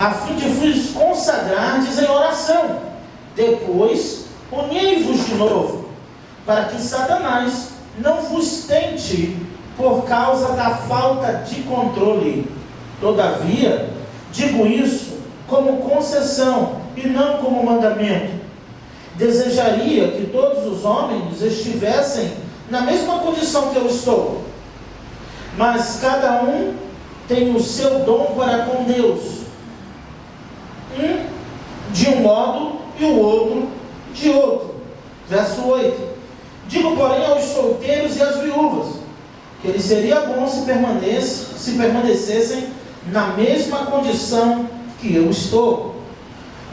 a fim de vos consagrardes em oração. Depois, uni-vos de novo, para que Satanás não vos tente por causa da falta de controle. Todavia, digo isso como concessão e não como mandamento. Desejaria que todos os homens estivessem na mesma condição que eu estou, mas cada um tem o seu dom para com Deus, um de um modo e o outro de outro. Verso 8: digo, porém, aos solteiros e às viúvas, que lhes seria bom se permanecessem na mesma condição que eu estou.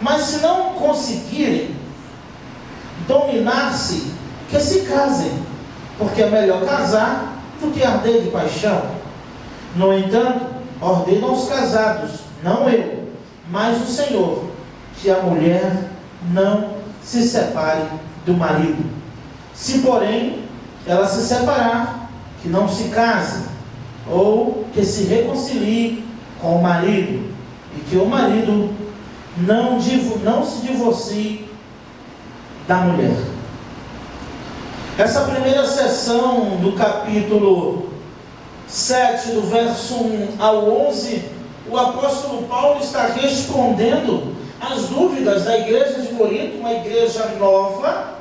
Mas se não conseguirem dominar-se, que se casem, porque é melhor casar do que arder de paixão. No entanto, ordeno aos casados, não eu, mas o Senhor, que a mulher não se separe do marido. Se, porém, ela se separar, que não se case, ou que se reconcilie com o marido, e que o marido não se divorcie da mulher. Essa primeira sessão do capítulo 7, do verso 1 ao 11, o apóstolo Paulo está respondendo às dúvidas da igreja de Corinto, uma igreja nova.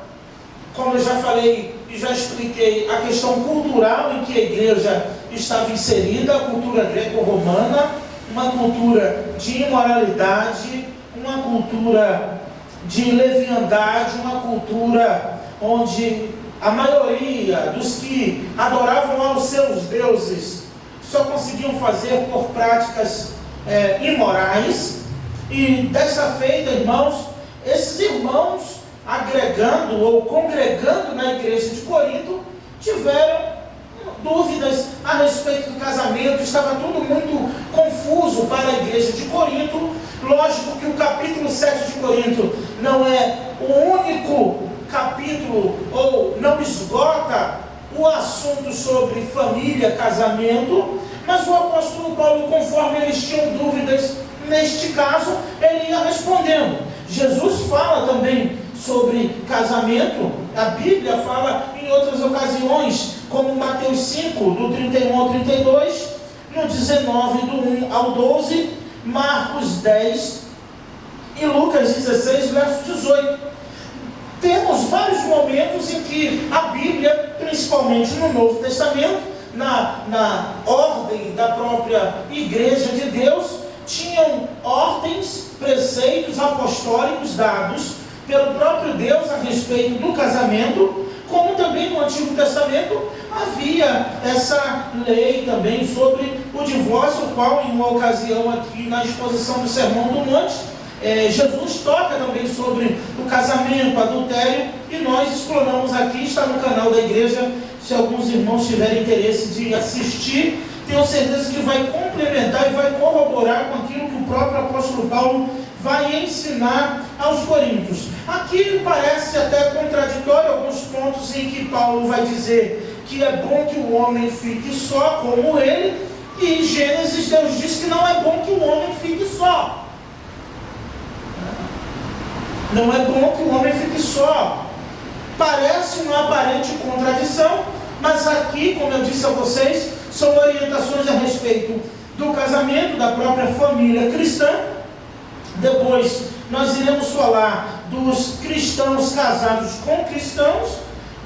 Como eu já falei e já expliquei, a questão cultural em que a igreja estava inserida, a cultura greco-romana, uma cultura de imoralidade, uma cultura de leviandade, uma cultura onde a maioria dos que adoravam aos seus deuses só conseguiam fazer por práticas imorais. E dessa feita, irmãos, esses irmãos agregando ou congregando na igreja de Corinto tiveram dúvidas a respeito do casamento. Estava tudo muito confuso para a igreja de Corinto. Lógico que o capítulo 7 de Corinto não é o único capítulo, ou não esgota o assunto sobre família, casamento, mas o apóstolo Paulo, conforme eles tinham dúvidas neste caso, ele ia respondendo. Jesus fala também sobre casamento, a Bíblia fala em outras ocasiões, como Mateus 5, do 31 ao 32, no 19, do 1 ao 12, Marcos 10 e Lucas 16, verso 18. Temos vários momentos em que a Bíblia, principalmente no Novo Testamento, na ordem da própria Igreja de Deus, tinham ordens, preceitos apostólicos dados pelo próprio Deus a respeito do casamento, como também no Antigo Testamento havia essa lei também sobre o divórcio, o qual em uma ocasião aqui na exposição do Sermão do Monte, Jesus toca também sobre o casamento, adultério, e nós exploramos aqui, está no canal da igreja. Se alguns irmãos tiverem interesse de assistir, tenho certeza que vai complementar e vai corroborar com aquilo que o próprio apóstolo Paulo vai ensinar aos coríntios. Aqui parece até contraditório alguns pontos em que Paulo vai dizer que é bom que o homem fique só como ele, e em Gênesis Deus diz que não é bom que o homem fique só. Não é bom que o homem fique só. Parece uma aparente contradição, mas aqui, como eu disse a vocês, são orientações a respeito do casamento, da própria família cristã. Depois nós iremos falar dos cristãos casados com cristãos,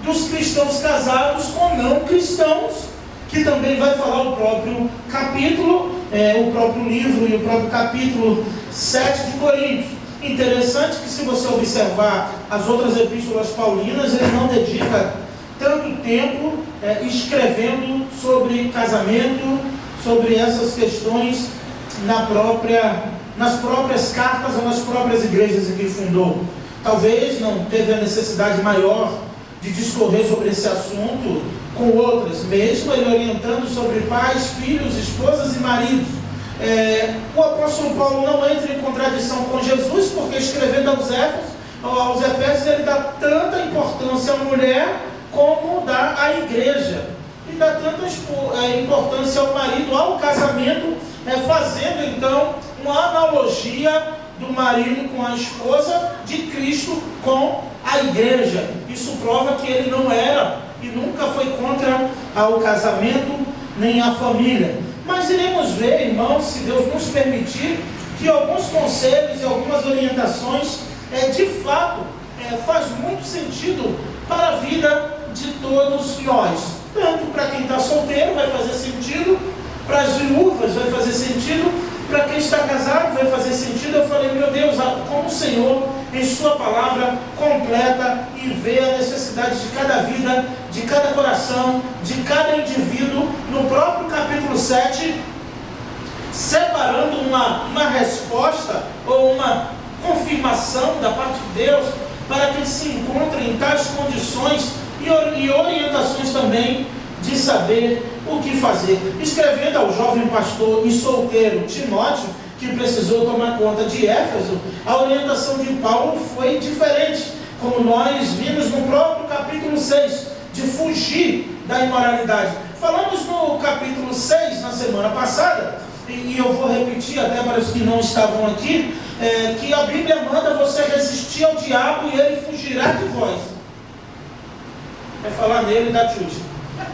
dos cristãos casados com não cristãos, que também vai falar o próprio capítulo, o próprio livro e o próprio capítulo 7 de Coríntios. Interessante que, se você observar as outras epístolas paulinas, ele não dedica tanto tempo escrevendo sobre casamento, sobre essas questões nas próprias cartas ou nas próprias igrejas em que fundou. Talvez não teve a necessidade maior de discorrer sobre esse assunto com outras, mesmo ele orientando sobre pais, filhos, esposas e maridos. O apóstolo Paulo não entra em contradição com Jesus, porque escrevendo aos Efésios ele dá tanta importância à mulher como dá à igreja, e dá tanta importância ao marido, ao casamento, fazendo então uma analogia do marido com a esposa, de Cristo com a igreja. Isso prova que ele não era e nunca foi contra o casamento nem a família. Mas iremos ver, irmãos, se Deus nos permitir, que alguns conselhos e algumas orientações, de fato, faz muito sentido para a vida de todos nós. Tanto para quem está solteiro vai fazer sentido, para as viúvas vai fazer sentido, para quem está casado vai fazer sentido. Eu falei, meu Deus, como o Senhor, em sua palavra, completa e vê a necessidade de cada vida, de cada coração, de cada indivíduo, no próprio capítulo 7, separando uma resposta ou uma confirmação da parte de Deus, para que se encontrem em tais condições e orientações também de saber o que fazer. Escrevendo ao jovem pastor e solteiro Timóteo, que precisou tomar conta de Éfeso, a orientação de Paulo foi diferente, como nós vimos no próprio capítulo 6, de fugir da imoralidade. Falamos no capítulo 6, na semana passada, e eu vou repetir até para os que não estavam aqui, que a Bíblia manda você resistir ao diabo e ele fugirá de vós. Vai falar nele e da Tchute.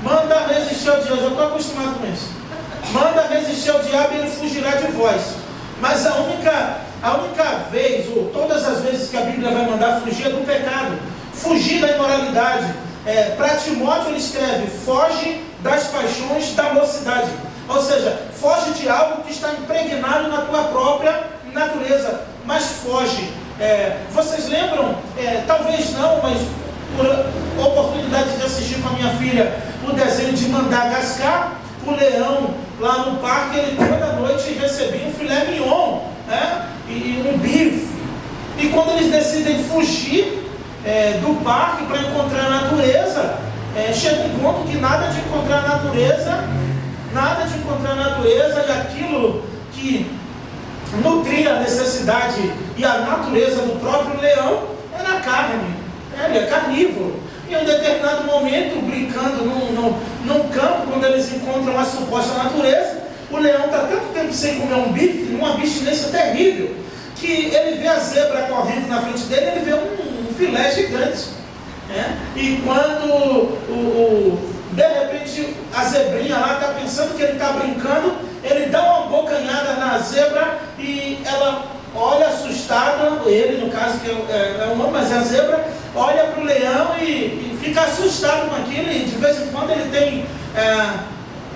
Manda resistir ao diabo, eu já estou acostumado com isso. Manda resistir ao diabo e ele fugirá de vós. Mas a única vez, ou todas as vezes que a Bíblia vai mandar fugir é do pecado, fugir da imoralidade. Para Timóteo ele escreve, foge das paixões da mocidade. Ou seja, foge de algo que está impregnado na tua própria natureza, mas foge. Vocês lembram, talvez não, mas por oportunidade de assistir com a minha filha o desenho de Madagascar, o leão lá no parque, ele toda noite recebia um filé mignon, e um bife. E quando eles decidem fugir do parque para encontrar a natureza, chega um ponto que nada de encontrar a natureza e aquilo que nutria a necessidade e a natureza do próprio leão era a carne. Ele é carnívoro. Em um determinado momento, brincando num campo, quando eles encontram a suposta natureza, o leão está tanto tempo sem comer um bife, numa abstinência terrível, que ele vê a zebra correndo na frente dele, ele vê um filé gigante. E quando de repente a zebrinha lá está pensando que ele está brincando, ele dá uma bocanhada na zebra e ela olha assustada, ele no caso que é um homem, mas é a zebra, olha para o leão e fica assustado com aquilo, e de vez em quando ele tem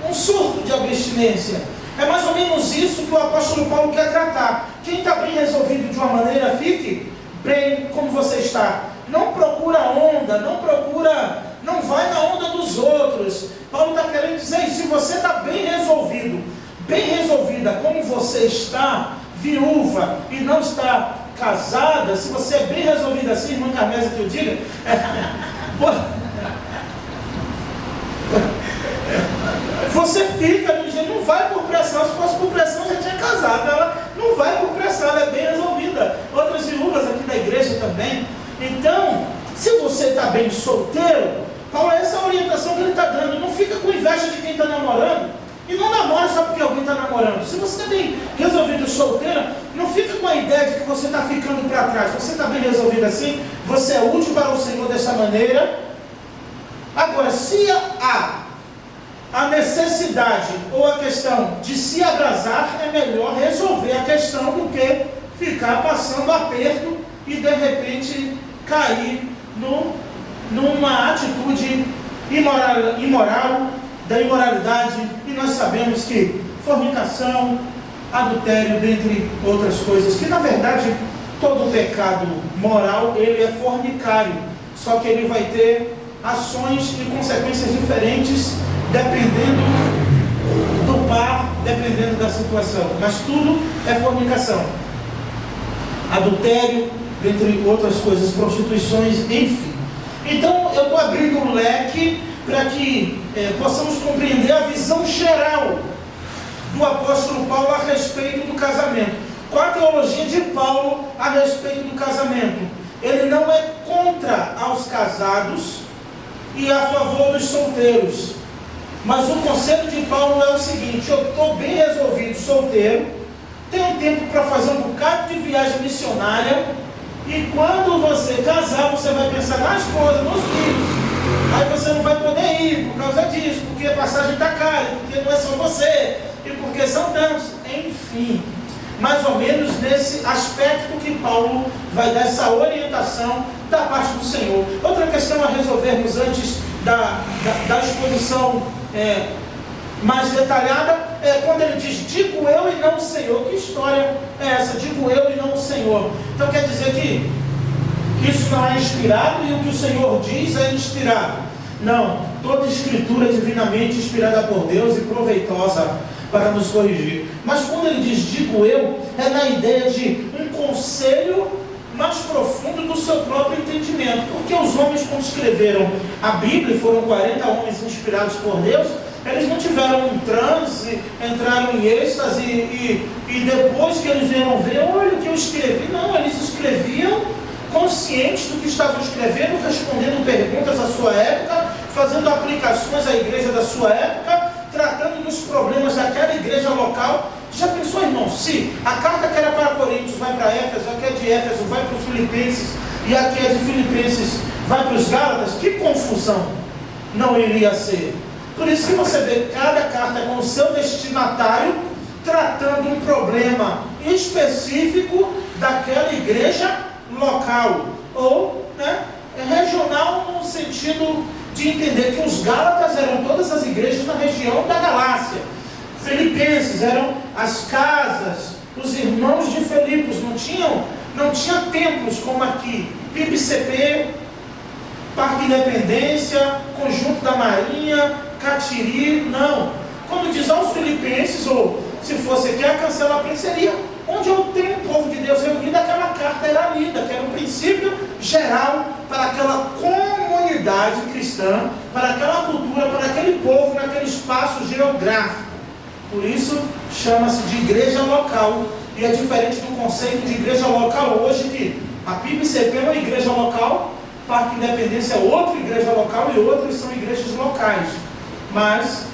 um surto de abstinência. É mais ou menos isso que o apóstolo Paulo quer tratar. Quem está bem resolvido de uma maneira, fique bem como você está. Não procura onda, não vai na onda dos outros. Paulo está querendo dizer isso. Se você está bem resolvido, bem resolvida como você está, viúva e não está casada, se você é bem resolvida assim, irmã Carmesa que eu diga, você fica, não vai por pressão. Se fosse por pressão já tinha casado. Ela não vai por pressão, ela é bem resolvida. Outras viúvas aqui da igreja também. Então, se você está bem solteiro, Paulo, essa é a orientação que ele está dando. Não fica com inveja de quem está namorando. E não namora só porque alguém está namorando. Se você está bem resolvido solteira, não fica com a ideia de que você está ficando para trás. Você está bem resolvido assim, você é útil para o Senhor dessa maneira. Agora, se há a necessidade ou a questão de se abrasar, é melhor resolver a questão do que ficar passando aperto e de repente cair numa atitude imoral, da imoralidade. E nós sabemos que fornicação, adultério, dentre outras coisas, que na verdade todo pecado moral ele é fornicário, só que ele vai ter ações e consequências diferentes dependendo do par, dependendo da situação, mas tudo é fornicação, adultério, dentre outras coisas, prostituições, enfim. Então eu estou abrindo um leque para que possamos compreender a visão geral do apóstolo Paulo a respeito do casamento. Qual a teologia de Paulo a respeito do casamento? Ele não é contra aos casados e a favor dos solteiros. Mas o conselho de Paulo é o seguinte: eu estou bem resolvido solteiro, tem um tempo para fazer um bocado de viagem missionária, e quando você casar, você vai pensar na esposa, nos filhos. Aí você não vai poder ir por causa disso, porque a passagem está cara, porque não é só você, e porque são tantos, enfim. Mais ou menos nesse aspecto que Paulo vai dar essa orientação da parte do Senhor. Outra questão a resolvermos antes da exposição mais detalhada é quando ele diz: digo eu e não o Senhor. Que história é essa? Digo eu e não o Senhor. Então quer dizer que isso não é inspirado e o que o Senhor diz é inspirado? Não, toda escritura é divinamente inspirada por Deus e proveitosa para nos corrigir. Mas quando ele diz digo eu, é na ideia de um conselho mais profundo do seu próprio entendimento. Porque os homens, quando escreveram a Bíblia, foram 40 homens inspirados por Deus, eles não tiveram um transe, entraram em êxtase e depois que eles vieram ver, olha o que eu escrevi. Não, eles escreviam conscientes do que estavam escrevendo, respondendo perguntas à sua época, fazendo aplicações à igreja da sua época, tratando dos problemas daquela igreja local. Já pensou, irmão, se a carta que era para Coríntios vai para Éfeso, a que é de Éfeso vai para os Filipenses, e a que é de Filipenses vai para os Gálatas? Que confusão não iria ser? Por isso que você vê cada carta com o seu destinatário, tratando um problema específico daquela igreja local, ou regional, no sentido de entender que os Gálatas eram todas as igrejas na região da Galácia. Filipenses eram as casas, os irmãos de Filipos. Não tinha templos como aqui, PIBCP, Parque Independência, Conjunto da Marinha, Catiri, não. Quando diz aos Filipenses, ou se fosse aqui a Cancela Prensa, seria onde eu tenho o povo de Deus reunido. Aquela carta era lida, que era um princípio geral para aquela comunidade cristã, para aquela cultura, para aquele povo, naquele espaço geográfico. Por isso chama-se de igreja local, e é diferente do conceito de igreja local hoje, que a PIBCP é uma igreja local, Parque Independência é outra igreja local e outras são igrejas locais, mas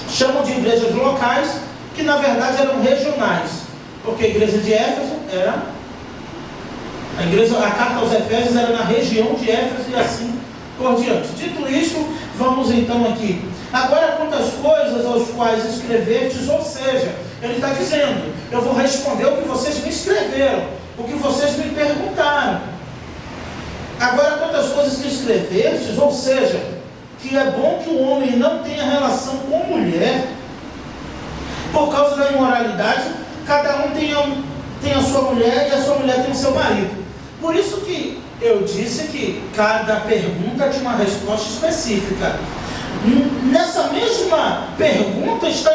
chamam de igrejas locais, que na verdade eram regionais, porque a igreja de Éfeso era a carta aos Efésios era na região de Éfeso e assim por diante. Dito isto, vamos então aqui. Agora, quantas coisas aos quais escrevestes, ou seja, ele está dizendo: eu vou responder o que vocês me escreveram, o que vocês me perguntaram. Agora, quantas coisas que escrevestes, ou seja, que é bom que o homem não tenha relação com mulher, por causa da imoralidade, cada um tem a sua mulher e a sua mulher tem o seu marido. Por isso que eu disse que cada pergunta tinha uma resposta específica. Nessa mesma pergunta está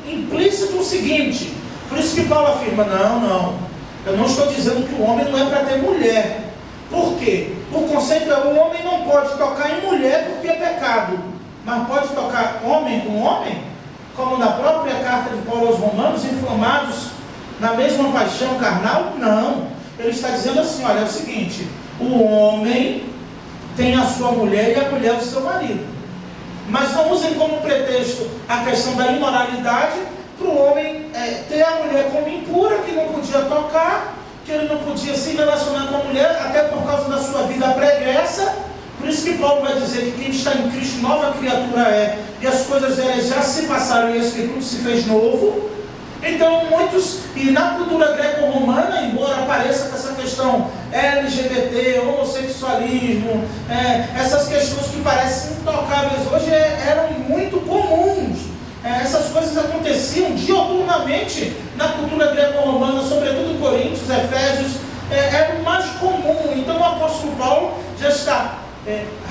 implícito o seguinte: por isso que Paulo afirma, não, eu não estou dizendo que o homem não é para ter mulher. Por quê? O conceito é: o homem não pode tocar em mulher porque é pecado, mas pode tocar homem com homem, como na própria carta de Paulo aos Romanos, inflamados na mesma paixão carnal? Não, ele está dizendo assim: olha, é o seguinte, o homem tem a sua mulher e a mulher o seu marido, mas não usem como pretexto a questão da imoralidade para o homem ter a mulher como impura, que não podia tocar, que ele não podia se relacionar com a mulher, até por causa da sua vida pregressa. Por isso que Paulo vai dizer que quem está em Cristo nova criatura é, e as coisas delas já se passaram e esse tudo se fez novo. Então muitos, e na cultura greco-romana, embora apareça com essa questão LGBT, homossexualismo, essas questões que parecem intocáveis hoje, eram muito comuns. Essas coisas aconteciam dioturnamente na cultura greco-romana, sobretudo Coríntios, Efésios, era o mais comum. Então o apóstolo Paulo já está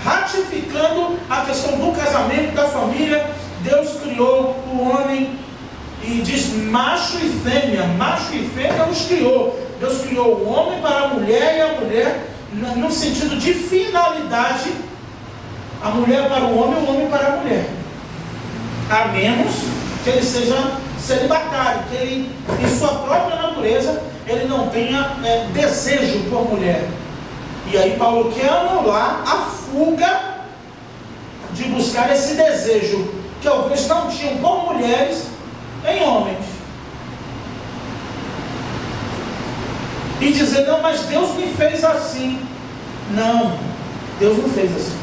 ratificando a questão do casamento, da família. Deus criou o homem e diz macho e fêmea os criou. Deus criou o homem para a mulher e a mulher no sentido de finalidade, a mulher para o homem para a mulher, a menos que ele seja celibatário, que ele, em sua própria natureza, ele não tenha desejo por mulher. E aí Paulo quer anular a fuga de buscar esse desejo que alguns não tinham por mulheres em homens. e dizer, não, mas Deus me fez assim. Não, Deus não fez assim.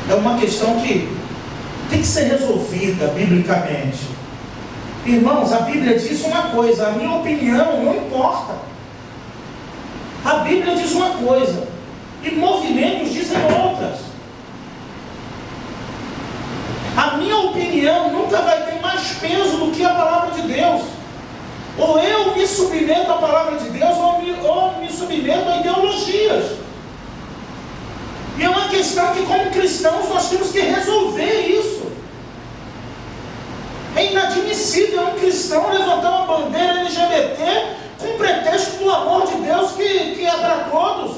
É uma questão que tem que ser resolvida biblicamente. Irmãos, a Bíblia diz uma coisa, a minha opinião não importa. A Bíblia diz uma coisa, e movimentos dizem outras. A minha opinião nunca vai ter mais peso do que a palavra de Deus. Ou eu me submeto à palavra de Deus, ou me submeto a ideologias. E é uma questão que, como cristãos, nós temos que resolver isso. É inadmissível um cristão levantar uma bandeira LGBT com pretexto do amor de Deus que é para todos.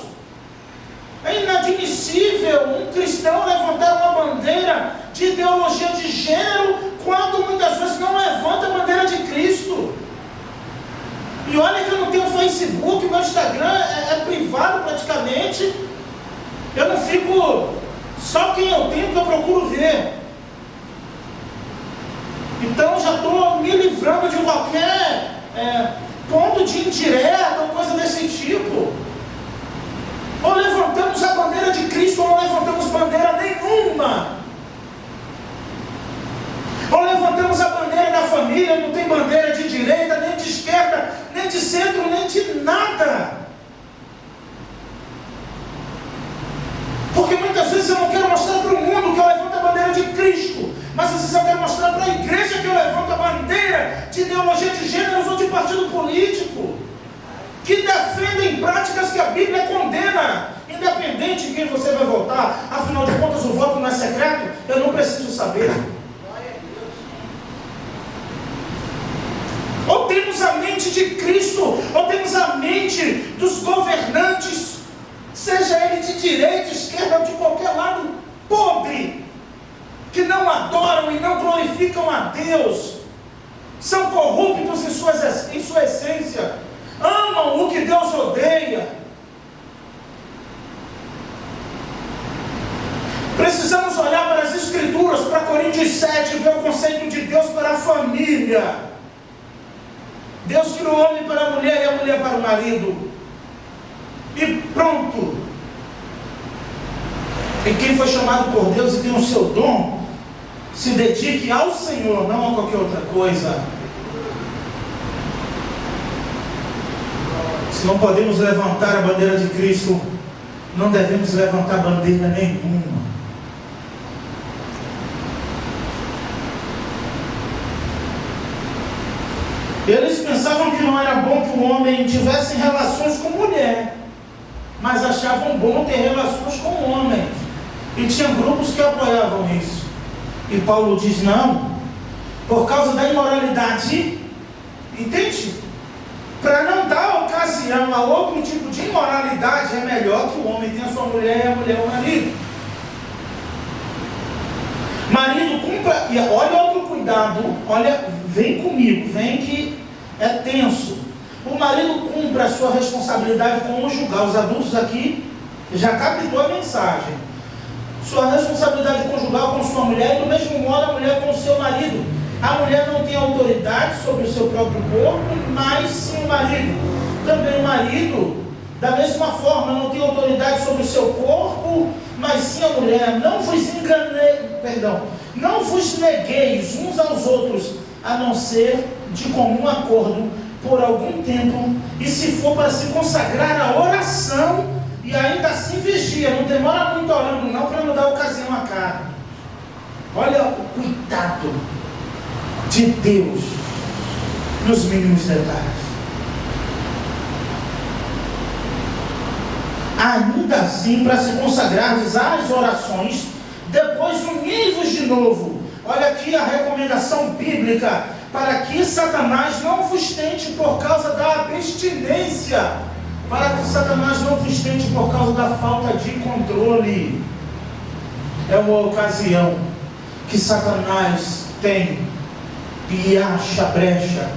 É inadmissível um cristão levantar uma bandeira de ideologia de gênero quando muitas vezes não levanta a bandeira de Cristo. E olha que eu não tenho Facebook, meu Instagram é privado praticamente. Eu não fico, só quem eu tenho que eu procuro ver. Então já estou me livrando de qualquer ponto de indireta ou coisa desse tipo. Ou levantamos a bandeira de Cristo ou não levantamos bandeira nenhuma. Ou levantamos a bandeira da família, não tem bandeira de direita, nem de esquerda, nem de centro, nem de nada. Porque muitas vezes eu não quero mostrar para o mundo que eu levanto a bandeira de Cristo, mas às vezes eu quero mostrar para a igreja que eu levanto a bandeira de ideologia de gêneros ou de partido político, que defendem práticas que a Bíblia condena, independente de quem você vai votar. Afinal de contas, o voto não é secreto, eu não preciso saber. Ou temos a mente de Cristo, ou temos a mente dos governantes, seja ele de direita, esquerda ou de qualquer lado, podre, que não adoram e não glorificam a Deus, são corruptos em sua essência, amam o que Deus odeia. Precisamos olhar para as Escrituras, para Coríntios 7, ver o conceito de Deus para a família. Deus criou o homem para a mulher e a mulher para o marido. E pronto. E quem foi chamado por Deus e tem o seu dom, se dedique ao Senhor, não a qualquer outra coisa. Se não podemos levantar a bandeira de Cristo, não devemos levantar bandeira nenhuma. Eles pensavam que não era bom que o homem tivesse relações com mulher, mas achavam bom ter relações com homens. E tinha grupos que apoiavam isso. E Paulo diz, não, por causa da imoralidade, entende? Para não dar ocasião a outro tipo de imoralidade, é melhor que o homem tenha sua mulher e a mulher o marido. Marido, cumpra, e olha outro cuidado, olha, vem comigo, vem que é tenso. O marido cumpra a sua responsabilidade conjugal. Os adultos aqui já captou a mensagem. Sua responsabilidade conjugal com sua mulher, e do mesmo modo a mulher com o seu marido. A mulher não tem autoridade sobre o seu próprio corpo, mas sim o marido. Também o marido, da mesma forma, não tem autoridade sobre o seu corpo, mas sim a mulher. Não vos negueis uns aos outros, a não ser de comum acordo, por algum tempo, e se for para se consagrar à oração, e ainda assim vigia, não demora muito orando não, para não dar ocasião à carne. Olha o cuidado de Deus nos mínimos detalhes. Ainda assim, para se consagrar às orações, depois univos de novo. Olha aqui a recomendação bíblica, para que Satanás não vos tente por causa da abstinência, para que Satanás não vos tente por causa da falta de controle. É uma ocasião que Satanás tem e acha brecha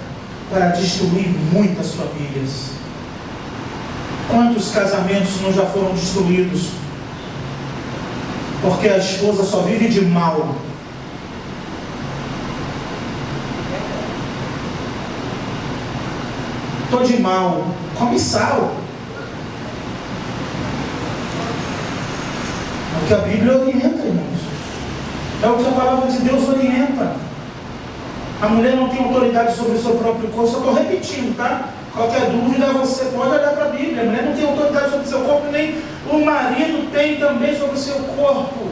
para destruir muitas famílias. Quantos casamentos não já foram destruídos porque a esposa só vive de mal? Estou de mal, come sal. É o que a Bíblia orienta, irmãos. É o que a palavra de Deus orienta. A mulher não tem autoridade sobre o seu próprio corpo. Só estou repetindo, tá? Qualquer dúvida você pode olhar para a Bíblia. A mulher não tem autoridade sobre o seu corpo, nem o marido tem também sobre o seu corpo.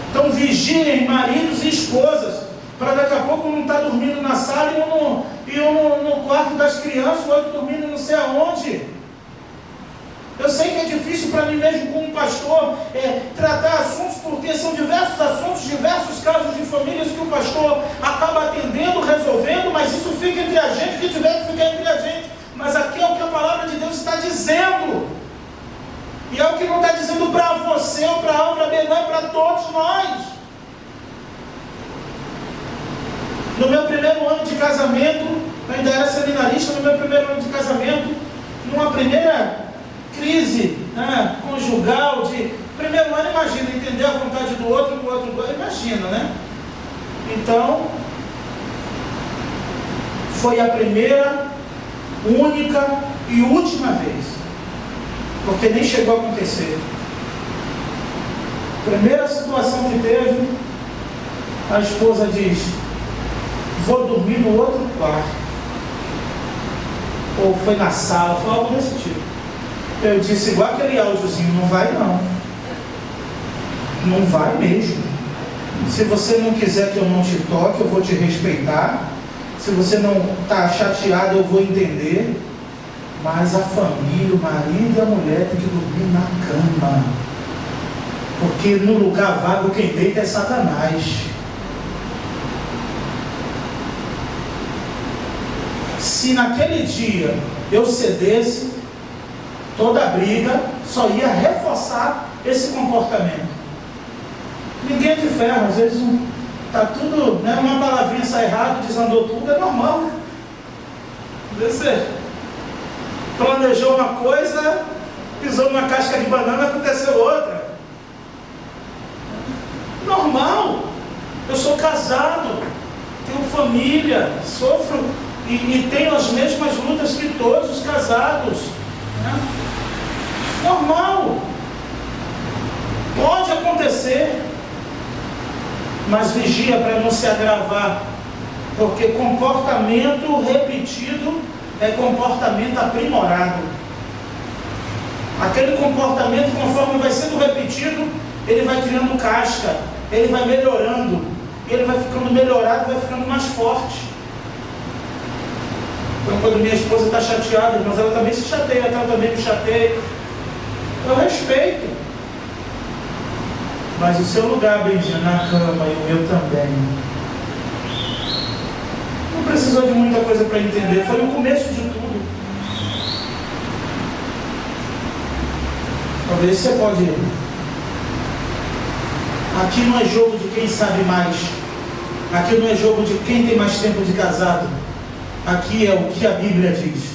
Então vigiem, maridos e esposas, para daqui a pouco não estar dormindo na sala e um no quarto das crianças, o outro dormindo não sei aonde. Eu sei que é difícil para mim mesmo como pastor tratar assuntos, porque são diversos assuntos, diversos casos de famílias que o pastor acaba atendendo, resolvendo, mas isso fica entre a gente, o que tiver que ficar entre a gente. Mas aqui é o que a palavra de Deus está dizendo. E é o que não está dizendo para você, ou para A, ou para B, não, é para todos nós. No meu primeiro ano de casamento, eu ainda era seminarista, no meu primeiro ano de casamento, numa primeira crise conjugal, de primeiro ano, imagina, entender a vontade do outro, imagina, né? Então, foi a primeira, única e última vez, porque nem chegou a acontecer. Primeira situação que teve, a esposa diz: vou dormir no outro quarto. Ou foi na sala, foi algo desse tipo. Eu disse, igual aquele áudiozinho, não vai não. Não vai mesmo. Se você não quiser que eu não te toque, eu vou te respeitar. Se você não está chateado, eu vou entender. Mas a família, o marido e a mulher tem que dormir na cama. Porque no lugar vago quem deita é Satanás. Se naquele dia eu cedesse, toda a briga só ia reforçar esse comportamento. Ninguém é de ferro, às vezes está tudo, né, uma palavrinha sai errado, desandou tudo, é normal, né? Você planejou uma coisa, pisou numa casca de banana, aconteceu outra. Normal. Eu sou casado, tenho família, sofro e tenho as mesmas lutas que todos os casados, né? Normal. Pode acontecer, mas vigia para não se agravar, porque comportamento repetido é comportamento aprimorado. Aquele comportamento, conforme vai sendo repetido, ele vai criando casca, ele vai melhorando, ele vai ficando melhorado, vai ficando mais forte. Então, quando minha esposa está chateada, mas ela também se chateia, ela também me chateia, eu respeito. Mas o seu lugar, Benzinha, na cama, e o meu também. Não precisou de muita coisa para entender, foi o começo de tudo. Talvez você pode ir. Aqui não é jogo de quem sabe mais. Aqui não é jogo de quem tem mais tempo de casado. Aqui é o que a Bíblia diz.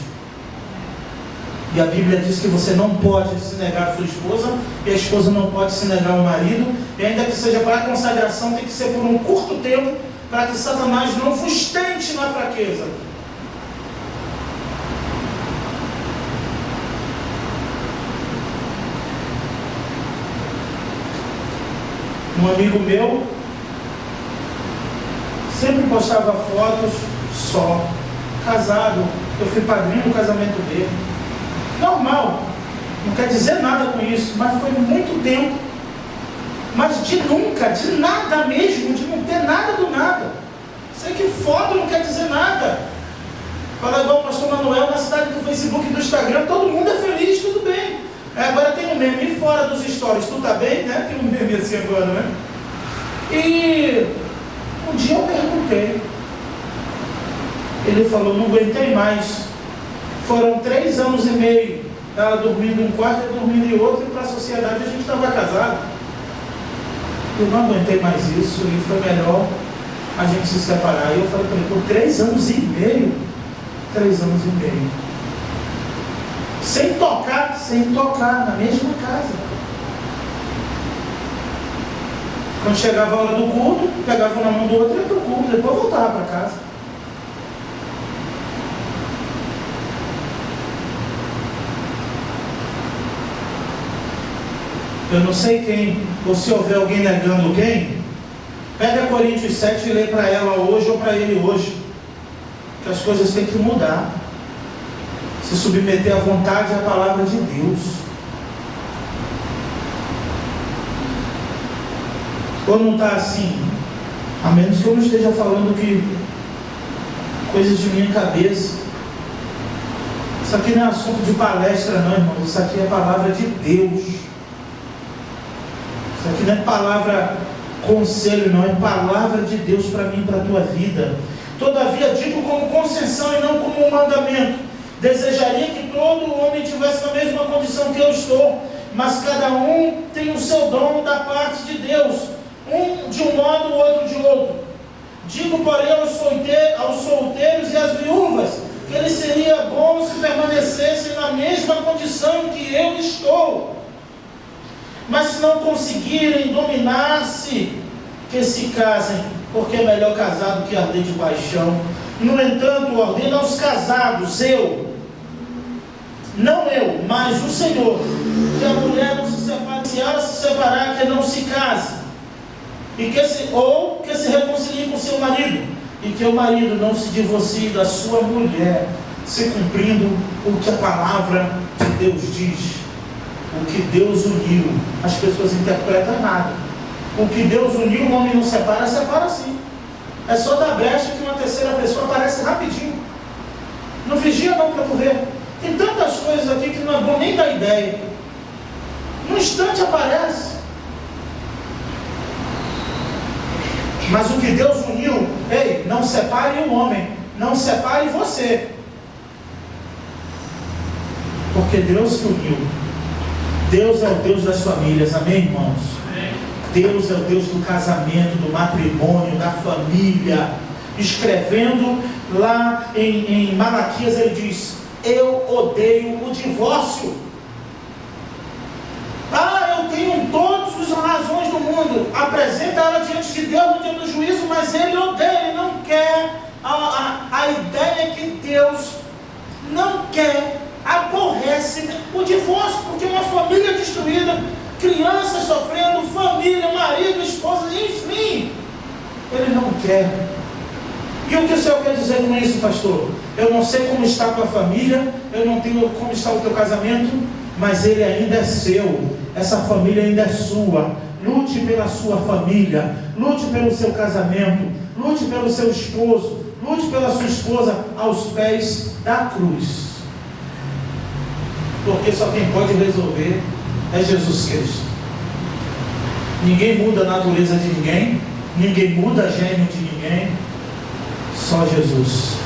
E a Bíblia diz que você não pode se negar a sua esposa, e a esposa não pode se negar ao marido, e ainda que seja para a consagração, tem que ser por um curto tempo, para que Satanás não vos tente na fraqueza. Um amigo meu sempre postava fotos só, casado. Eu fui padrinho do casamento dele. Normal, não quer dizer nada com isso, mas foi muito tempo. Mas de nunca, de nada mesmo, de não ter nada do nada. Sei que foto não quer dizer nada. Fala igual o pastor Manuel na cidade do Facebook e do Instagram, todo mundo é feliz, tudo bem. Agora tem um meme, e fora dos stories, tu tá bem, né? Tem um meme assim agora, né? E um dia eu perguntei. Ele falou, não aguentei mais. Foram 3 anos e meio, ela dormindo em um quarto e dormindo em outro, e para a sociedade a gente estava casado. Eu não aguentei mais isso e foi melhor a gente se separar. E eu falei para ele, por 3 anos e meio, 3 anos e meio, sem tocar, na mesma casa. Quando chegava a hora do culto, pegava na mão do outro e ia para o culto, depois voltava para casa. Eu não sei quem, ou se houver alguém negando quem, pega Coríntios 7 e lê para ela hoje ou para ele hoje, que as coisas têm que mudar, se submeter à vontade e à palavra de Deus. Ou não está assim? A menos que eu não esteja falando que coisas de minha cabeça. Isso aqui não é assunto de palestra não, irmão. Isso aqui é palavra de Deus. Isso aqui não é palavra conselho não, é palavra de Deus para mim e para a tua vida. Todavia digo como concessão e não como um mandamento. Desejaria que todo homem tivesse na mesma condição que eu estou, mas cada um tem o seu dom da parte de Deus, um de um modo, o outro de outro. Digo, porém, aos solteiros e às viúvas, que ele seria bom se permanecessem na mesma condição que eu estou. Mas se não conseguirem dominar-se, que se casem, porque é melhor casar do que arder de paixão. No entanto, ordeno aos casados, não eu, mas o Senhor, que a mulher não se separe, se ela se separar, que não se case, ou que se reconcilie com seu marido, e que o marido não se divorcie da sua mulher, se cumprindo o que a palavra de Deus diz. O que Deus uniu, as pessoas interpretam errado. O que Deus uniu, o homem não separa, separa sim. É só dar brecha que uma terceira pessoa aparece rapidinho. Não vigia não para tu ver. Tem tantas coisas aqui que não é bom nem dar ideia. No instante aparece. Mas o que Deus uniu, ei, não separe o homem, não separe você. Porque Deus que uniu. Deus é o Deus das famílias, amém, irmãos? Deus é o Deus do casamento, do matrimônio, da família. Escrevendo lá em Malaquias, ele diz: eu odeio o divórcio. Eu tenho todas as razões do mundo. Apresenta ela diante de Deus no dia do juízo, mas ele odeia, ele não quer. A ideia é que Deus não quer, aborrece o divórcio, porque uma família destruída, crianças sofrendo, família, marido, esposa, enfim, ele não quer. E o que o Senhor quer dizer com isso, pastor? Eu não sei como está a tua família, eu não tenho como está o teu casamento, mas ele ainda é seu, essa família ainda é sua. Lute pela sua família, lute pelo seu casamento, lute pelo seu esposo, lute pela sua esposa aos pés da cruz. Porque só quem pode resolver é Jesus Cristo. Ninguém muda a natureza de ninguém, ninguém muda gênio de ninguém, só Jesus.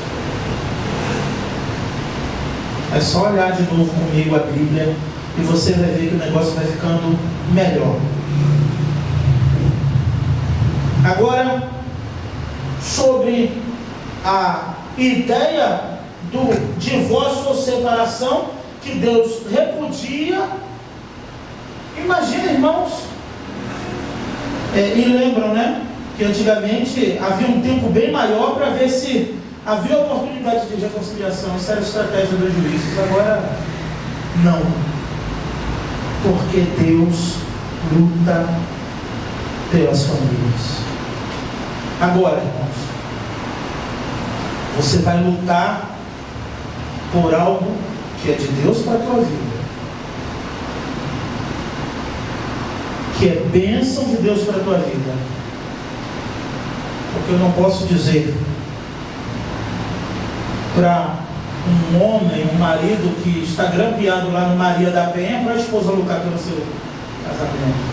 É só olhar de novo comigo a Bíblia e você vai ver que o negócio vai ficando melhor. Agora, sobre a ideia do divórcio ou separação que Deus repudia. Imagina, irmãos, e lembram, né, que antigamente havia um tempo bem maior para ver se havia oportunidade de reconciliação. Isso era a estratégia dos juízes. Agora não, porque Deus luta pelas famílias. Agora, irmãos, você vai lutar por algo que é de Deus para a tua vida, que é bênção de Deus para a tua vida. Porque eu não posso dizer para um homem, um marido que está grampeado lá no Maria da Penha, para a esposa lutar pelo seu casamento.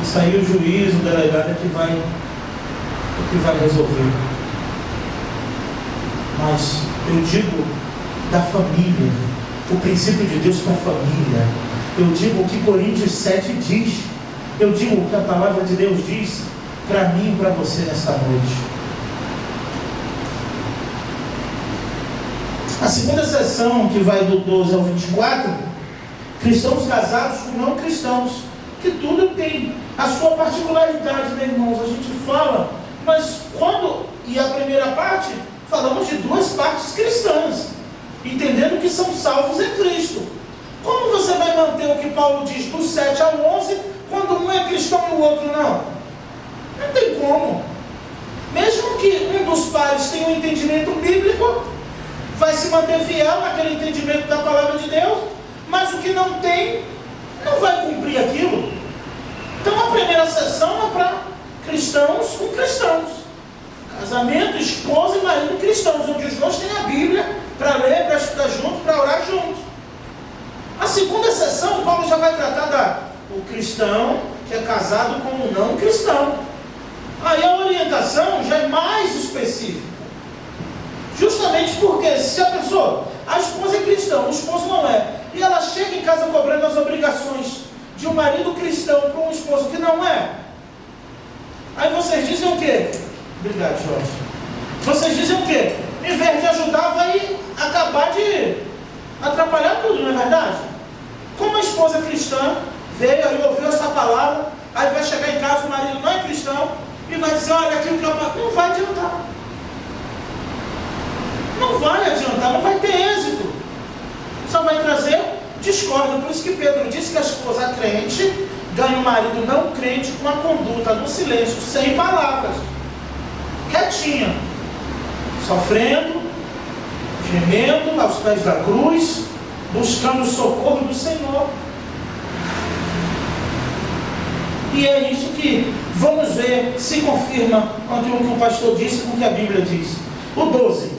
Isso aí o juiz, o delegado é que vai resolver. Mas eu digo da família, o princípio de Deus para a família. Eu digo o que Coríntios 7 diz. Eu digo o que a palavra de Deus diz para mim e para você nesta noite. A segunda sessão, que vai do 12 ao 24, cristãos casados com não cristãos, que tudo tem a sua particularidade, né, irmãos? A gente fala, mas quando, e a primeira parte, falamos de duas partes cristãs, entendendo que são salvos em Cristo. Como você vai manter o que Paulo diz do 7 ao 11, quando um é cristão e o outro não? Não tem como. Mesmo que um dos pares tenha um entendimento bíblico, vai se manter fiel naquele entendimento da palavra de Deus, mas o que não tem, não vai cumprir aquilo. Então a primeira sessão é para cristãos com cristãos. Casamento, esposa e marido cristãos, onde os dois têm a Bíblia para ler, para estudar juntos, para orar juntos. A segunda sessão, Paulo já vai tratar o cristão que é casado com o não cristão. Aí a orientação já é mais específica. Justamente porque se a pessoa, a esposa é cristã, o esposo não é, e ela chega em casa cobrando as obrigações de um marido cristão para um esposo que não é, aí vocês dizem o quê? Obrigado, Jorge. Vocês dizem o quê? Em vez de ajudar, vai acabar de atrapalhar tudo, não é verdade? Como a esposa cristã veio aí, ouviu essa palavra, aí vai chegar em casa, o marido não é cristão, e vai dizer, olha, aquilo que eu... Não vai adiantar. Não vai adiantar, não vai ter êxito. Só vai trazer discórdia. Por isso que Pedro disse que a esposa crente ganha o marido não crente com a conduta no silêncio, sem palavras. Quietinha. Sofrendo, gemendo aos pés da cruz, buscando o socorro do Senhor. E é isso que vamos ver se confirma com o que o pastor disse, com o que a Bíblia diz. O 12.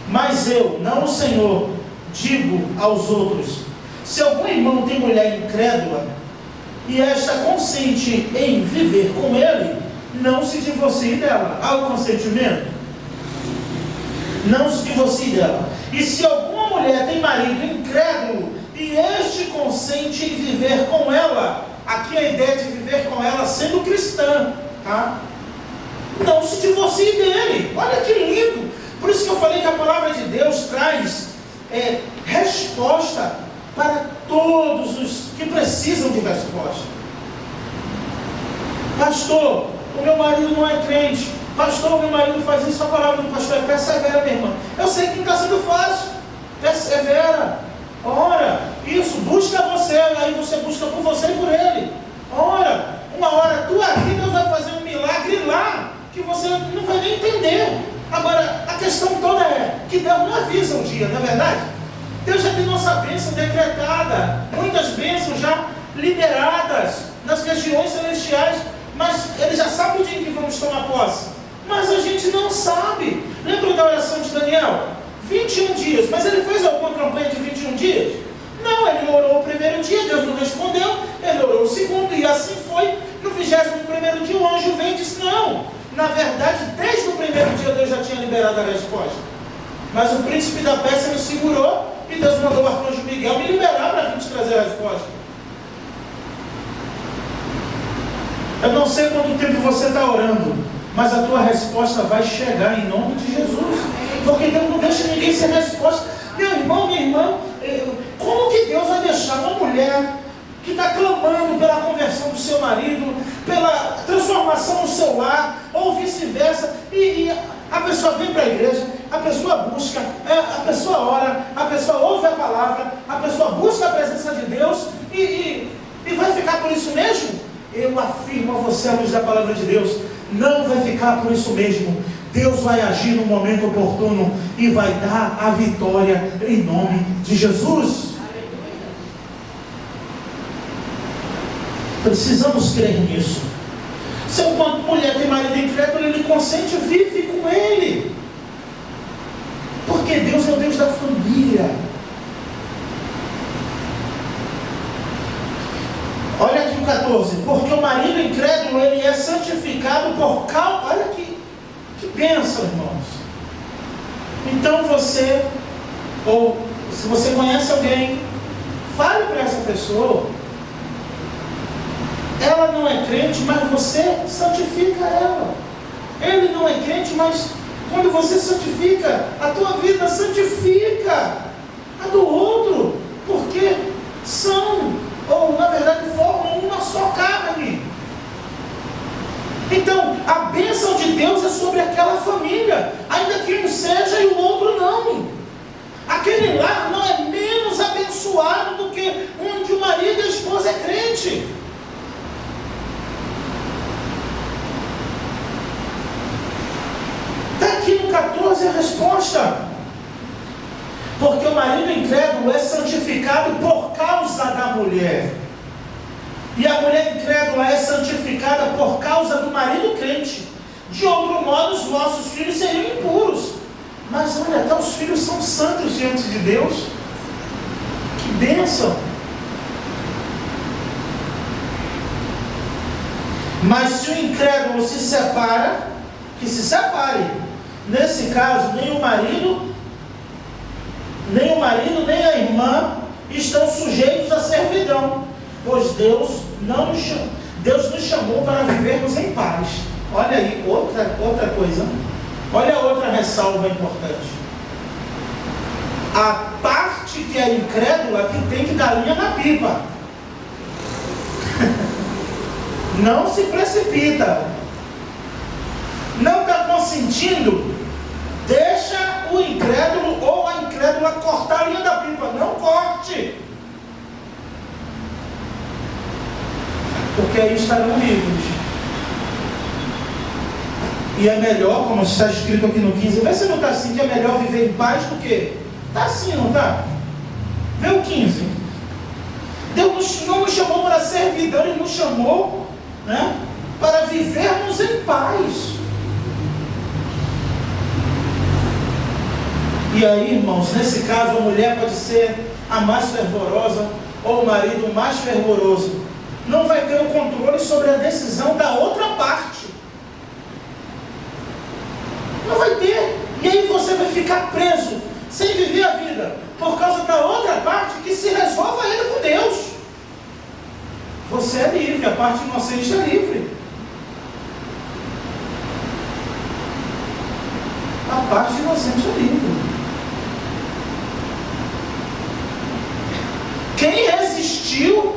Mas eu, não o Senhor, digo aos outros: se algum irmão tem mulher incrédula, e esta consente em viver com ele, não se divorcie dela. Há o consentimento? Não se divorcie dela. E se alguma mulher tem marido incrédulo, e este consente em viver com ela, aqui a ideia de viver com ela sendo cristã, tá? Não se divorcie dele. Olha que lindo. Por isso que eu falei que a palavra de Deus traz resposta para todos os que precisam de resposta. Pastor, o meu marido não é crente. Pastor, o meu marido faz isso. A palavra do pastor é persevera, minha irmã. Eu sei que não está sendo fácil. Persevera. Ora, isso, busca você, aí você busca por você e por ele. Ora, uma hora tu aqui, Deus vai fazer um milagre lá, que você não vai nem entender. Agora, a questão toda é que Deus não avisa um dia, não é verdade? Deus já tem nossa bênção decretada, muitas bênçãos já liberadas nas regiões celestiais, mas Ele já sabe o dia em que vamos tomar posse. Mas a gente não sabe. Lembra da oração de Daniel? 21 dias, mas ele fez alguma campanha de 21 dias? Não, ele orou o primeiro dia, Deus não respondeu, ele orou o segundo, e assim foi. No 21º dia o anjo veio e disse, não, na verdade, desde o primeiro dia Deus já tinha liberado a resposta. Mas o príncipe da Pérsia me segurou, e Deus mandou o arcanjo Miguel me liberar para vir te trazer a resposta. Eu não sei quanto tempo você está orando, mas a tua resposta vai chegar em nome de Jesus. Porque Deus não deixa ninguém sem resposta. Meu irmão, minha irmã, como que Deus vai deixar uma mulher que está clamando pela conversão do seu marido, pela transformação do seu lar, ou vice-versa, e a pessoa vem para a igreja, a pessoa busca, a pessoa ora, a pessoa ouve a palavra, a pessoa busca a presença de Deus, e vai ficar por isso mesmo? Eu afirmo a você, a luz da palavra de Deus, não vai ficar por isso mesmo. Deus vai agir no momento oportuno e vai dar a vitória em nome de Jesus. Precisamos crer nisso. Se uma mulher tem marido incrédulo, ele consente, vive com ele. Porque Deus é o Deus da família. Olha aqui o 14. Porque o marido incrédulo, ele é santificado por causa... Olha aqui. Que bênção, irmãos. Então você, ou se você conhece alguém, fale para essa pessoa. Ela não é crente, mas você santifica ela. Ele não é crente, mas quando você santifica, a tua vida santifica a do outro, porque são, ou na verdade formam uma só carne. Então, a bênção de Deus é sobre aquela família, ainda que um seja e o outro não. Aquele lar não é menos abençoado abençoado do que onde o marido e a esposa é crente. Está aqui no 14 a resposta. Porque o marido incrédulo é santificado por causa da mulher. E a mulher incrédula é santificada por causa do marido crente. De outro modo, os nossos filhos seriam impuros. Mas olha, até os filhos são santos diante de Deus. Que bênção! Mas se o incrédulo se separa, que se separe. Nesse caso, nem o marido, nem a irmã estão sujeitos à servidão, pois Deus nos chamou para vivermos em paz. Olha aí, outra coisa. Olha outra ressalva importante. A parte que é incrédula que tem que dar linha na pipa. Não se precipita. Não está consentindo? Deixa o incrédulo ou a incrédula cortar a linha da pipa. Não corte. Porque aí estarão livres. E é melhor, como está escrito aqui no 15, vê se não está assim, que é melhor viver em paz do que... Está assim, não está? Vê o 15. Deus não nos chamou para servidão, Ele nos chamou, né, para vivermos em paz. E aí, irmãos, nesse caso, a mulher pode ser a mais fervorosa ou o marido mais fervoroso. Não vai ter o controle sobre a decisão da outra parte. Não vai ter. E aí você vai ficar preso, sem viver a vida, por causa da outra parte que se resolva ainda com Deus. Você é livre, a parte inocente é livre. A parte inocente é livre. Quem resistiu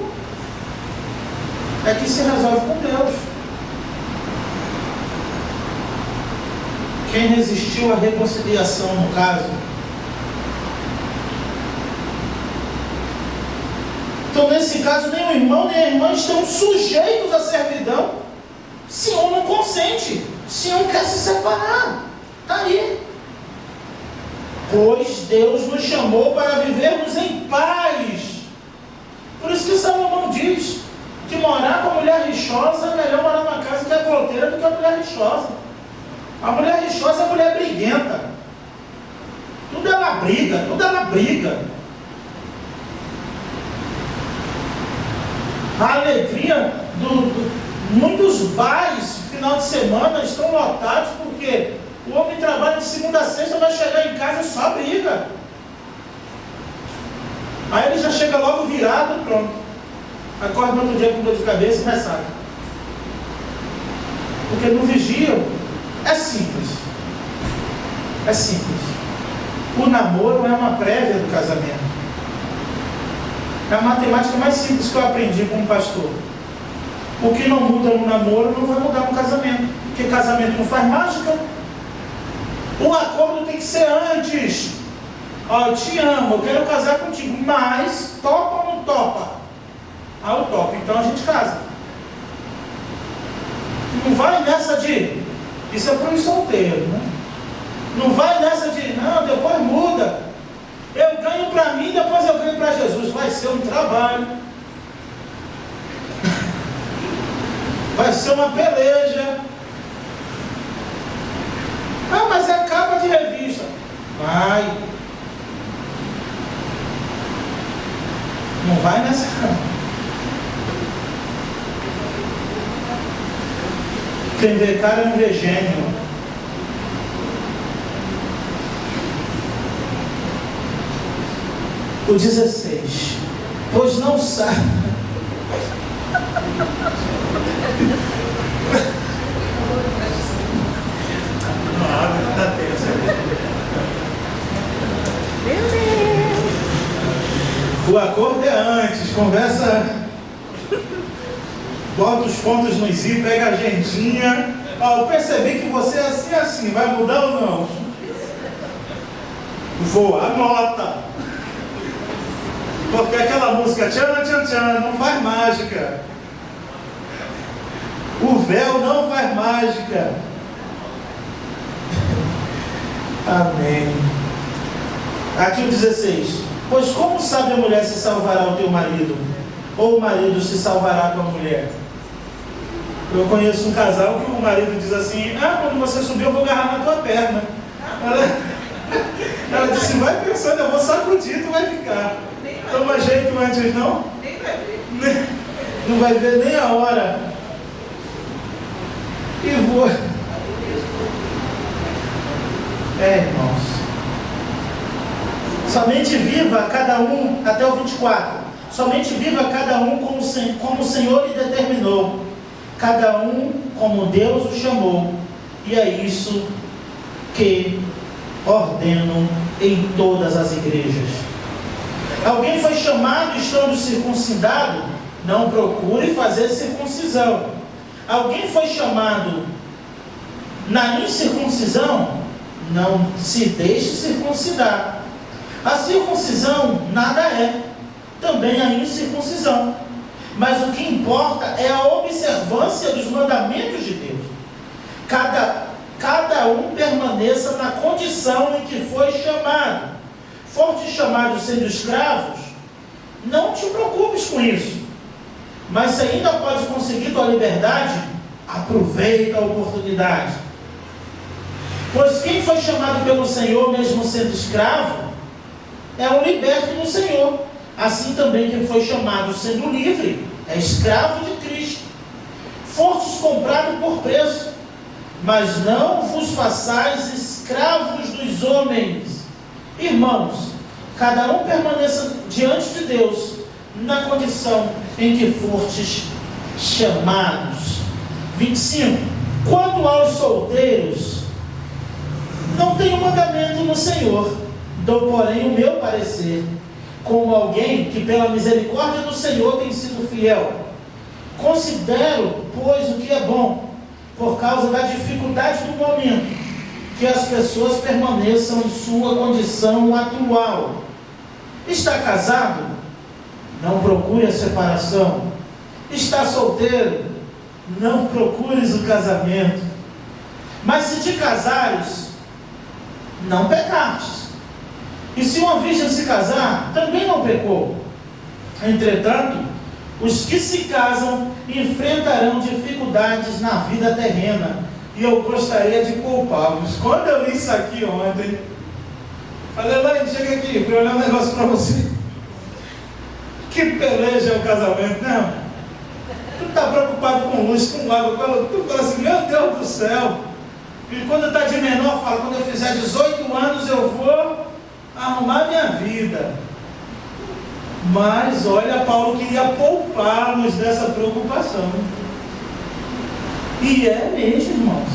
é que se resolve com Deus. Quem resistiu à reconciliação, no caso. Então, nesse caso, nem o irmão nem a irmã estão sujeitos à servidão se um não consente, se um quer se separar. Está aí. Pois Deus nos chamou para vivermos em paz. Por isso que Salomão diz que morar com a mulher rixosa é melhor morar numa casa que é goteira do que a mulher rixosa. A mulher rixosa é a mulher briguenta. Tudo ela briga. A alegria muitos bares, final de semana, estão lotados porque o homem trabalha de segunda a sexta, vai chegar em casa e só briga. Aí ele já chega logo virado, pronto. Acorda no outro dia com dor de cabeça e ressaca. Porque no vigia é simples. É simples. O namoro é uma prévia do casamento. É a matemática mais simples que eu aprendi com um pastor. O que não muda no namoro não vai mudar no casamento. Porque casamento não faz mágica. O acordo tem que ser antes. Ó, eu te amo, eu quero casar contigo, mas topa ou não topa? Ah, eu topo, então a gente casa. Não vai nessa de... Isso é para os solteiros, né? Não vai nessa de... Não, depois muda. Eu ganho para mim, depois eu ganho para Jesus. Vai ser um trabalho. Vai ser uma peleja. Ah, mas é capa de revista. Vai. Não vai nessa não. Quem vê cara não vê gênio. O 16. Pois não sabe. Está tenso. O acordo é antes, conversa. Bota os pontos nos i, pega a agendinha. Ó, eu percebi que você é assim, vai mudar ou não? Vou, anota. Porque aquela música tchan, tchan, tchan, não faz mágica. O véu não faz mágica. Amém. Aqui o 16. Pois como sabe a mulher se salvará o teu marido? Ou o marido se salvará com a mulher? Eu conheço um casal que o marido diz assim: quando você subir eu vou agarrar na tua perna. Ela disse: vai pensando, eu vou sacudir, tu vai ficar. Toma jeito antes, não? Nem vai ver. Não vai ver nem a hora. E vou. Irmãos. Somente viva cada um, até o 24. Somente viva cada um como o Senhor lhe determinou. Cada um como Deus o chamou. E é isso que ordeno em todas as igrejas. Alguém foi chamado estando circuncidado? Não procure fazer circuncisão. Alguém foi chamado na incircuncisão? Não se deixe circuncidar. A circuncisão nada é, também a incircuncisão. Mas o que importa é a observância dos mandamentos de Deus. Cada um permaneça na condição em que foi chamado. For-te chamado sendo escravos, não te preocupes com isso. Mas se ainda pode conseguir tua liberdade, aproveita a oportunidade. Pois quem foi chamado pelo Senhor, mesmo sendo escravo, é um liberto no Senhor. Assim também quem foi chamado sendo livre, é escravo de Cristo. Fostes comprado por preço, mas não vos façais escravos dos homens. Irmãos, cada um permaneça diante de Deus na condição em que fostes chamados. 25. Quanto aos solteiros, não tenho mandamento no Senhor, dou porém o meu parecer, como alguém que pela misericórdia do Senhor tem sido fiel. Considero, pois, o que é bom, por causa da dificuldade do momento, que as pessoas permaneçam em sua condição atual. Está casado? Não procure a separação. Está solteiro? Não procures o casamento. Mas se te casares, não pecaste. E se uma virgem se casar, também não pecou. Entretanto, os que se casam enfrentarão dificuldades na vida terrena. E eu gostaria de poupá-los. Quando eu li isso aqui ontem, falei: mãe, chega aqui, para olhar um negócio para você. Que peleja é o casamento, né? Tu está preocupado com luz, com água, tu fala assim: meu Deus do céu. E quando está de menor, fala: quando eu fizer 18 anos eu vou arrumar minha vida. Mas olha, Paulo queria poupá-los dessa preocupação. E é mesmo, irmãos.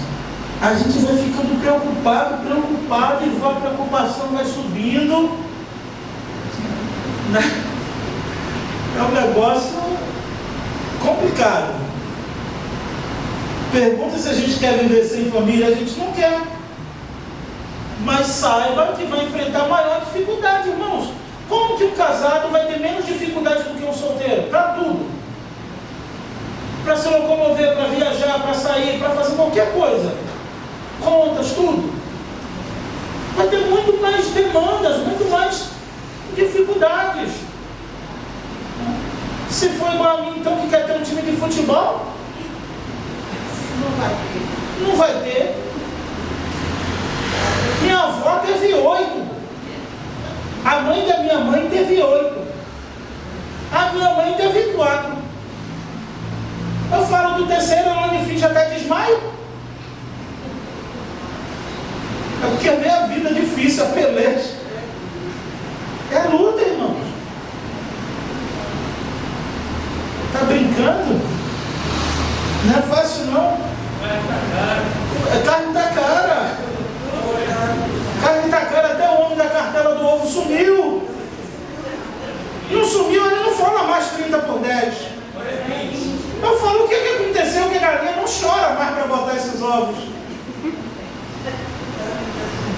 A gente vai ficando preocupado, e a preocupação vai subindo. É um negócio complicado. Pergunta se a gente quer viver sem família. A gente não quer. Mas saiba que vai enfrentar maior dificuldade, irmãos. Como que um casado vai ter menos dificuldade do que um solteiro? Para tudo. Para se locomover, para viajar, para sair, para fazer qualquer coisa. Contas, tudo. Vai ter muito mais demandas, muito mais dificuldades. Se for igual a mim, então, que quer ter um time de futebol, não vai ter. Minha avó teve 8. A mãe da minha mãe teve 8. A minha mãe teve 4. Eu falo do terceiro, ela me finge até desmaio. É porque ver a vida difícil, a peleja. É luta, irmãos. Tá brincando? Não é fácil, não. Carne tá cara. Carne tá cara, até o homem da cartela do ovo sumiu. Não sumiu, ele não fala mais 30 por 10. Eu falo: o que aconteceu? Que a galinha não chora mais para botar esses ovos.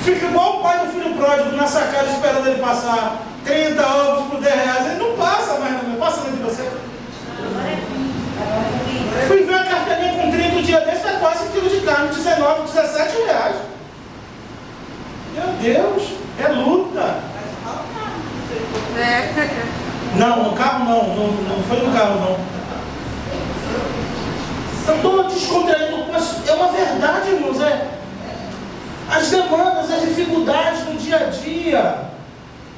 Fica igual o pai do filho pródigo na sacada esperando ele passar. 30 ovos por 10 reais. Ele não passa mais, não passa mais de você. Fui ver a carteirinha com 30 dia desse, está quase 1 quilo de carne, 19, 17 reais. Meu Deus, é luta. Não, no carro não foi no carro não. Eu estou descontraindo, mas é uma verdade, irmãos. As demandas, as dificuldades do dia a dia,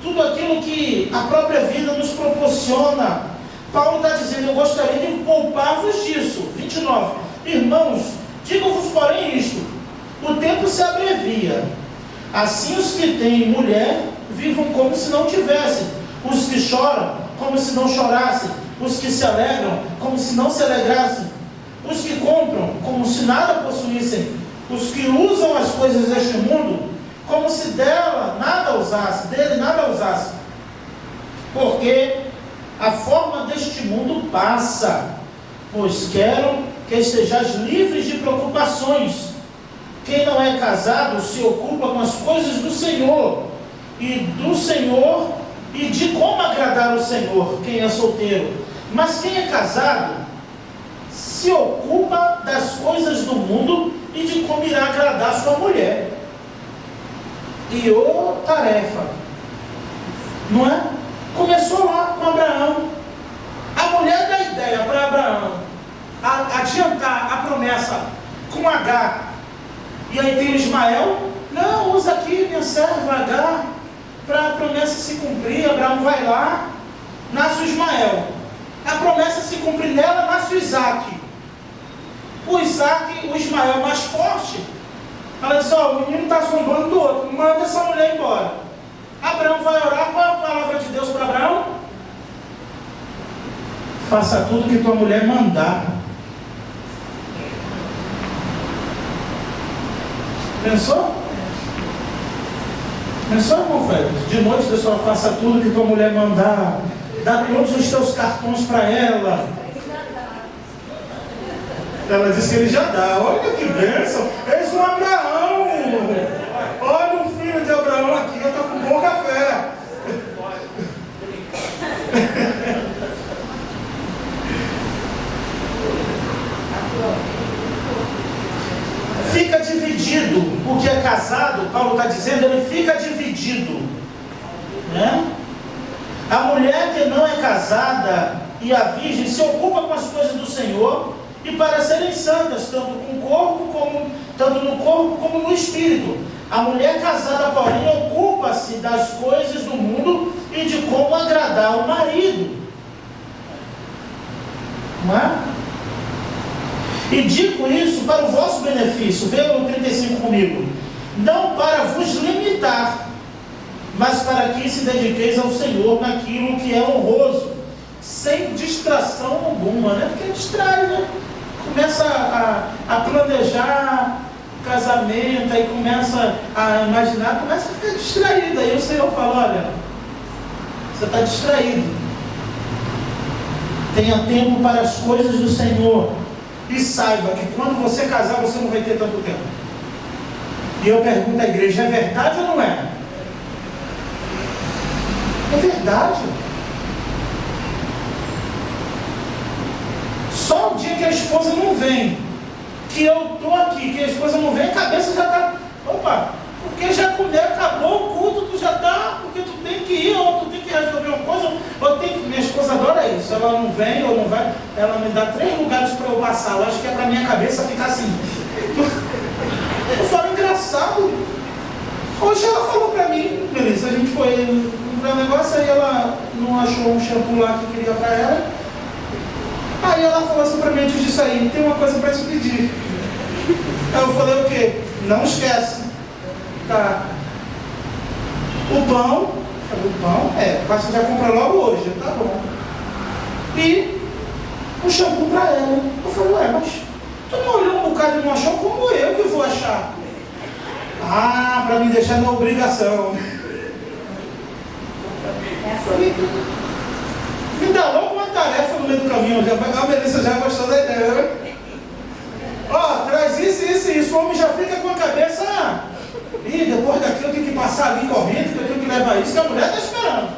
tudo aquilo que a própria vida nos proporciona. Paulo está dizendo: eu gostaria de poupar-vos disso. 29. Irmãos, digo-vos porém isto: o tempo se abrevia. Assim os que têm mulher vivam como se não tivessem, os que choram como se não chorassem, os que se alegram como se não se alegrassem, os que compram como se nada possuíssem, os que usam as coisas deste mundo como se dele nada usasse, porque a forma deste mundo passa, pois quero que estejais livres de preocupações. Quem não é casado se ocupa com as coisas do Senhor e de como agradar o Senhor, quem é solteiro. Mas quem é casado se ocupa das coisas do mundo e de como irá agradar sua mulher. E tarefa, não é? Começou lá com Abraão. A mulher dá ideia para Abraão adiantar a promessa com Agar. E aí tem Ismael: não, usa aqui minha serva Agar para a promessa se cumprir. Abraão vai lá, nasce o Ismael. A promessa se cumprir nela, nasce o Isaac. O Ismael mais forte, ela diz: o menino está zombando do outro, manda essa mulher embora. Abraão vai orar. Qual é a palavra de Deus para Abraão? Faça tudo que tua mulher mandar. Pensou? Pensou, irmão Félix? De noite Deus fala: faça tudo que tua mulher mandar. Dá todos os teus cartões para ela. Ela disse que ele já dá. Olha que bênção. Eis um Abraão. Olha o filho de Abraão aqui. Eu estou com bom café. Fica dividido. O que é casado, Paulo está dizendo, ele fica dividido, né? A mulher que não é casada e a virgem se ocupa com as coisas do Senhor, e para serem santas, tanto no corpo como no espírito. A mulher casada, porém, ocupa-se das coisas do mundo e de como agradar o marido. Não é? E digo isso para o vosso benefício. Veja o 35 comigo. Não para vos limitar, mas para que se dediqueis ao Senhor naquilo que é honroso, sem distração alguma, né? Porque distrai, né? Começa a planejar casamento, aí começa a imaginar, começa a ficar distraído. Aí o Senhor fala: olha, você está distraído. Tenha tempo para as coisas do Senhor. E saiba que quando você casar, você não vai ter tanto tempo. E eu pergunto à igreja: é verdade ou não é? É verdade. Só o dia que a esposa não vem, que eu estou aqui, que a esposa não vem, a cabeça já está: opa, porque já acabou o culto, tu já está, porque tu tem que ir, ou tu tem que resolver uma coisa, ou tem que... Minha esposa adora isso, ela não vem ou não vai, ela me dá 3 lugares para eu passar. Eu acho que é para minha cabeça ficar assim. Eu falo: engraçado. Hoje ela falou para mim, Melissa, a gente foi comprar um negócio, aí ela não achou um shampoo lá que queria para ela. Aí ela falou assim para mim antes disso aí: tem uma coisa para te pedir. Aí eu falei: o quê? Não esquece. Tá. O pão. O pão? Mas você já compra logo hoje. Tá bom. E o shampoo para ela. Eu falei: mas tu não olhou um bocado e não achou? Como eu que vou achar? Para me deixar na obrigação. Me dá logo uma tarefa no meio do caminho. A Melissa já gostou da ideia, né? Traz isso. O homem já fica com a cabeça: e depois daqui eu tenho que passar ali correndo, que eu tenho que levar isso, que a mulher está esperando.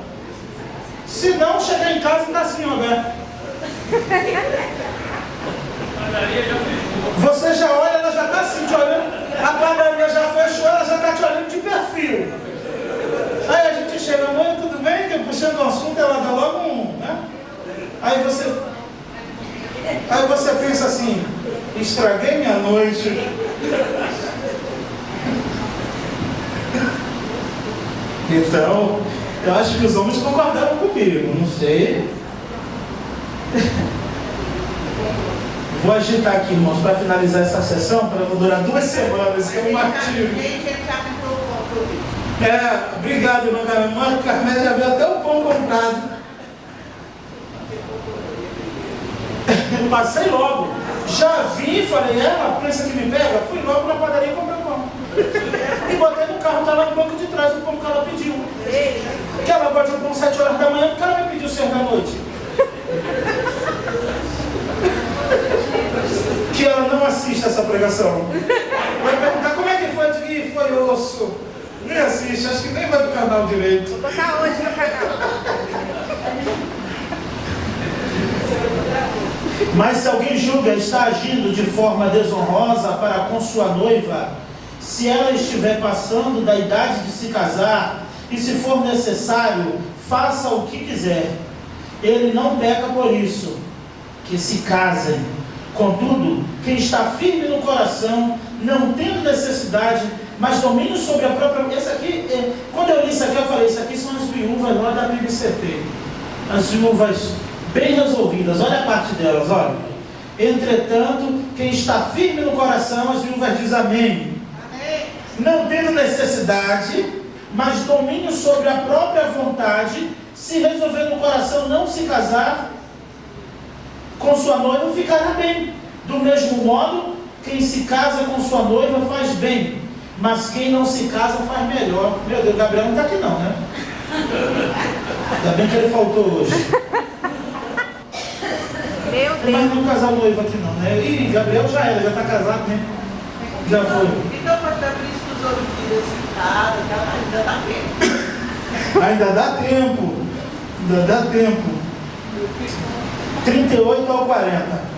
você pensa assim, estraguei minha noite. Então, eu acho que os homens concordaram comigo, não sei. Vou agitar aqui, irmãos, para finalizar essa sessão, para não durar 2 semanas, que é um martírio. Obrigado, irmã Carmélia. Irmã Carmélia já veio até o pão comprado. Eu passei logo. Já vi, falei, ela pensa que me pega? Fui logo na padaria e comprei o pão. E botei no carro, tá lá no banco de trás, o pão que ela pediu. Que ela gosta de um pão 7 horas da manhã, porque ela me pediu 6 da noite. Que ela não assiste essa pregação. Vai perguntar como é que foi, de que foi osso. Nem assiste, acho que nem vai pro canal direito. Vou botar hoje no canal. Mas se alguém julga está agindo de forma desonrosa para com sua noiva, se ela estiver passando da idade de se casar, e se for necessário, faça o que quiser. Ele não peca por isso, que se casem. Contudo, quem está firme no coração, não tendo necessidade, mas domínio sobre a própria... Esse aqui, quando eu li isso aqui, eu falei, isso aqui são as viúvas lá da BBCP. As viúvas bem resolvidas, olha a parte delas, olha. Entretanto, quem está firme no coração, as viúvas dizem amém. Amém. Não tendo necessidade, mas domínio sobre a própria vontade, se resolver no coração não se casar com sua noiva, ficará bem. Do mesmo modo, quem se casa com sua noiva faz bem, mas quem não se casa faz melhor. Meu Deus, Gabriel não está aqui não, né? Ainda bem que ele faltou hoje. Meu Deus. Mas não casar noiva aqui não, né? Ih, Gabriel já era, já está casado, né? Já foi. Então, quando abrir os outros filhos em casa, ainda dá tempo. Ainda dá tempo. Ainda dá tempo. 38 ao 40.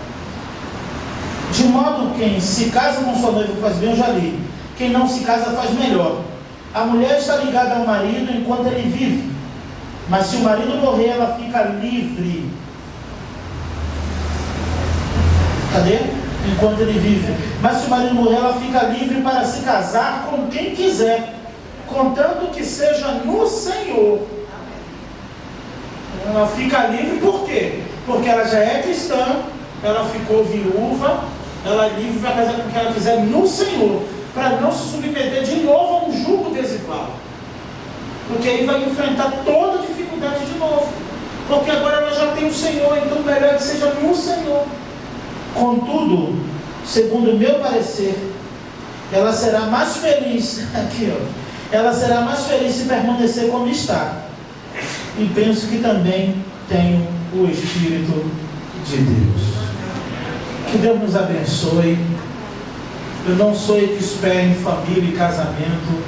De modo quem se casa com sua noiva faz bem, eu já li. Quem não se casa faz melhor. A mulher está ligada ao marido enquanto ele vive. Mas se o marido morrer, ela fica livre. Cadê? Enquanto ele vive. Mas se o marido morrer, ela fica livre para se casar com quem quiser, contanto que seja no Senhor. Ela fica livre por quê? Porque ela já é cristã, ela ficou viúva, ela é livre para casar com quem ela quiser no Senhor, para não se submeter de novo a um jugo desigual. Porque aí vai enfrentar toda a dificuldade de novo. Porque agora ela já tem o Senhor, então melhor que seja no Senhor. Contudo, segundo o meu parecer, ela será mais feliz, aqui ó, ela será mais feliz se permanecer como está. E penso que também tenho o Espírito de Deus. Que Deus nos abençoe. Eu não sou expert em família e casamento,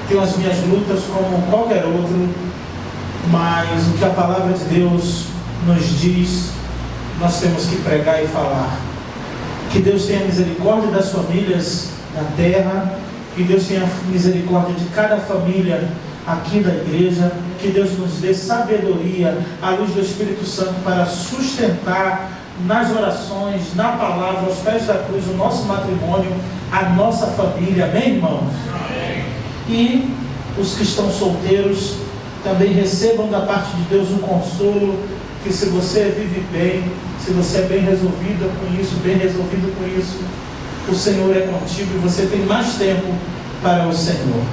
tenho as minhas lutas como qualquer outro, mas o que a palavra de Deus nos diz, nós temos que pregar e falar. Que Deus tenha misericórdia das famílias na terra, que Deus tenha misericórdia de cada família aqui da igreja, que Deus nos dê sabedoria, à luz do Espírito Santo, para sustentar nas orações, na palavra, aos pés da cruz, o nosso matrimônio, a nossa família, amém, irmãos? Amém. E os que estão solteiros também recebam da parte de Deus um consolo, que se você vive bem, se você é bem resolvida com isso, bem resolvido com isso, o Senhor é contigo e você tem mais tempo para o Senhor.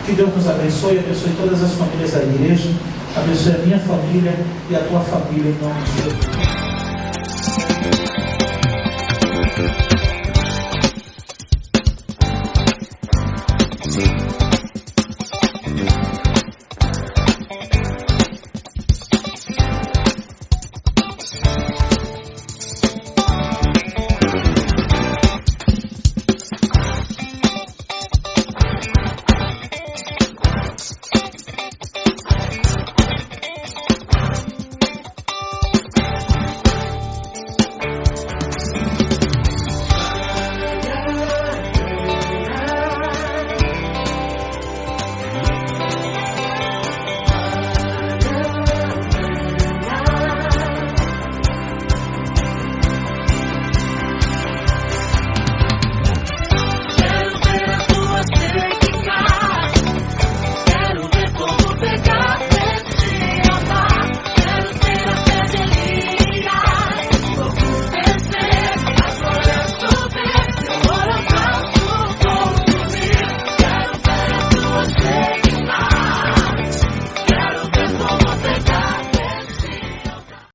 Que Deus nos abençoe todas as famílias da igreja, abençoe a minha família e a tua família em nome de Jesus.